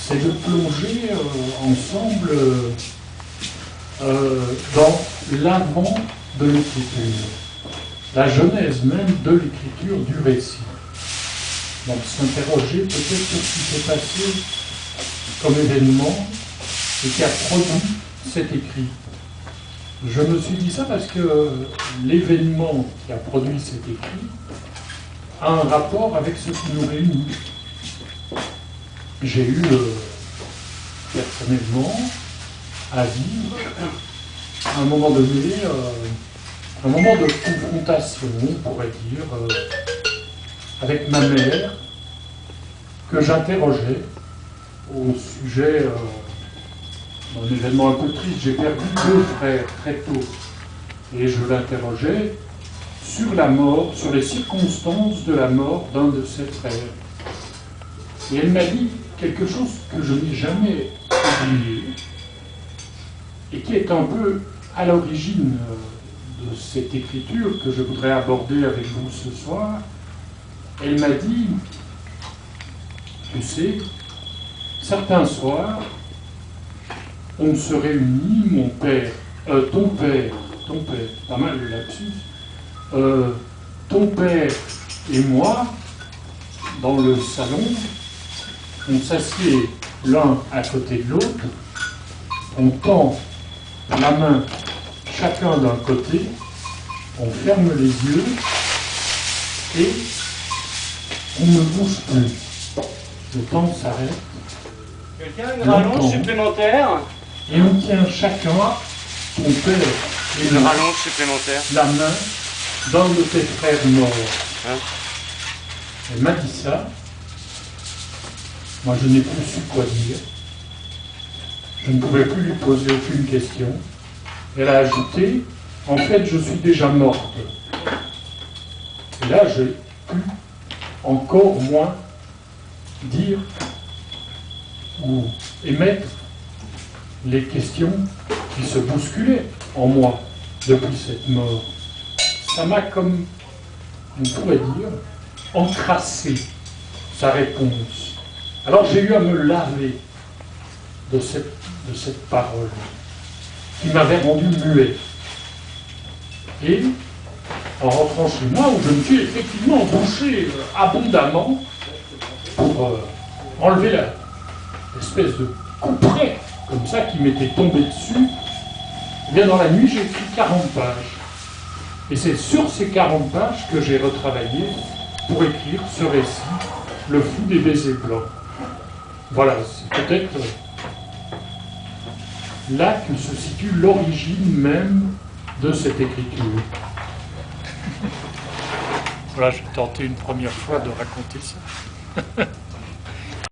c'est de plonger ensemble dans l'avant de l'écriture, la genèse même de l'écriture du récit. Donc s'interroger peut-être sur ce qui s'est passé comme événement et qui a produit cet écrit. Je me suis dit ça parce que l'événement qui a produit cet écrit a un rapport avec ce qui nous réunit. J'ai eu personnellement à vivre à un moment donné un moment de confrontation, on pourrait dire, avec ma mère, que j'interrogeais au sujet d'un événement un peu triste. J'ai perdu 2 frères très tôt, et je l'interrogeais sur la mort, sur les circonstances de la mort d'un de ses frères. Et elle m'a dit quelque chose que je n'ai jamais oublié, et qui est un peu à l'origine de cette écriture que je voudrais aborder avec vous ce soir. Elle m'a dit, tu sais, certains soirs, on se réunit, mon père, ton père, pas mal le lapsus, ton père et moi, dans le salon, on s'assied l'un à côté de l'autre, on tend la main chacun d'un côté, on ferme les yeux et on ne bouge plus. Le temps s'arrête. Quelqu'un a une rallonge supplémentaire? Et on tient chacun, ton père et une rallonge supplémentaire, la main d'un de tes frères morts. Hein? Elle m'a dit ça. Moi, je n'ai plus su quoi dire. Je ne pouvais plus lui poser aucune question. Elle a ajouté, en fait, je suis déjà morte. Et là, j'ai pu encore moins dire ou émettre les questions qui se bousculaient en moi depuis cette mort. Ça m'a comme, on pourrait dire, encrassé sa réponse. Alors j'ai eu à me laver de cette parole qui m'avait rendu muet. Et en rentrant chez moi, où je me suis effectivement bouché abondamment pour enlever l'espèce de couperet comme ça qui m'était tombé dessus, et bien dans la nuit j'ai écrit 40 pages. Et c'est sur ces 40 pages que j'ai retravaillé pour écrire ce récit, Le fou des baisers blancs. Voilà, c'est peut-être là que se situe l'origine même de cette écriture. Voilà, j'ai tenté une première fois de raconter ça.